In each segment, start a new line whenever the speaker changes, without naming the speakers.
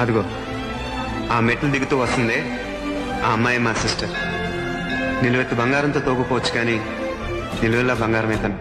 అదిగో ఆ మెట్లు దిగుతూ వస్తుంది ఆ అమ్మాయి మా సిస్టర్. నిలువెత్తు బంగారంతో తోగుపోవచ్చు కానీ నిలువెల్లా బంగారమే తను.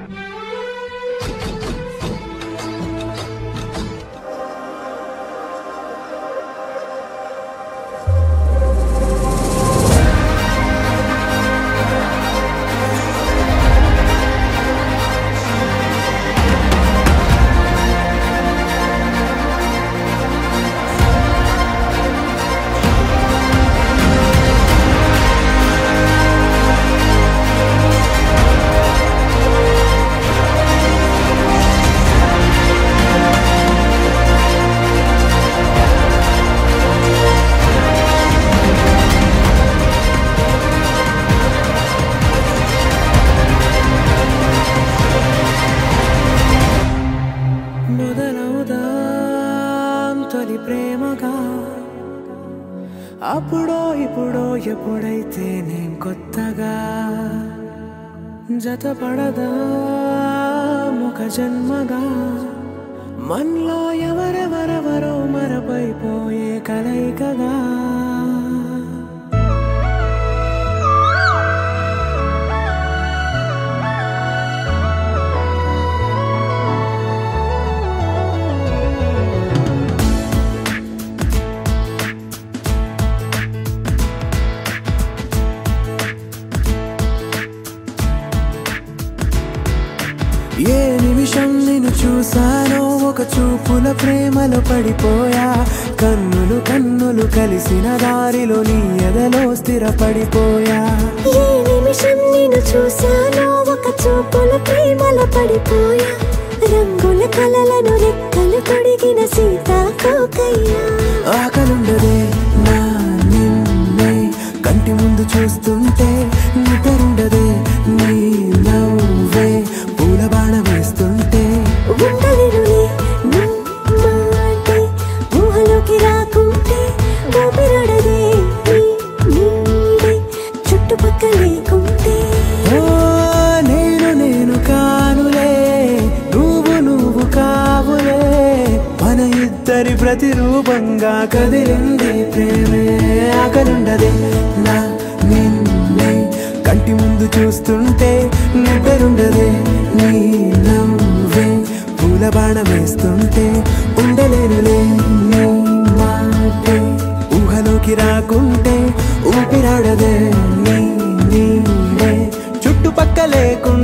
తొలి ప్రేమగా అప్పుడో ఇప్పుడో ఎప్పుడైతే నేను కొత్తగా జతపడదా ముఖ జన్మగా మనలో ఎవరెవరెవరో మరపైపోయే కలయికగా ఏ నిమిషం నిన్ను చూసానో ఒక చూపుల ప్రేమలో పడిపోయా కన్నులు కన్నులు కలిసిన దారిలో నీ ఎదలో స్థిరపడిపోయా
ఏ నిమిషం నిన్ను చూసానో ఒక చూపుల ప్రేమలో పడిపోయా రంగుల కలలను రెక్కలు తొడిగిన సీతాకోకయ్యా
ఆకలుండదే నా నిన్నే కంటి ముందు చూస్తుంటే నిద్రుండదే నీ నవ్వే పూల బాణ వేస్తుంటే
ఉండలేనులే నీ మాటే ఊహలోకి రాకుంటే ఊపిరాడదే నీ నీడే చుట్టుపక్కల లేకుంటే
నేను కానులే నువ్వు కావులే మన ఇద్దరి ప్రతిరూపంగా కదిలింది ప్రేమే ఆకలుండదే నా నిన్నే కంటి ముందు చూస్తుంటే నిద్రుండదే నీ నవ్వే పూల బాణ వేస్తుంటే ఉండలేనులే నీ మాటే ఊహలోకి రాకుంటే ఊపిరాడదే నీ నీడే చుట్టుపక్క లేకుండా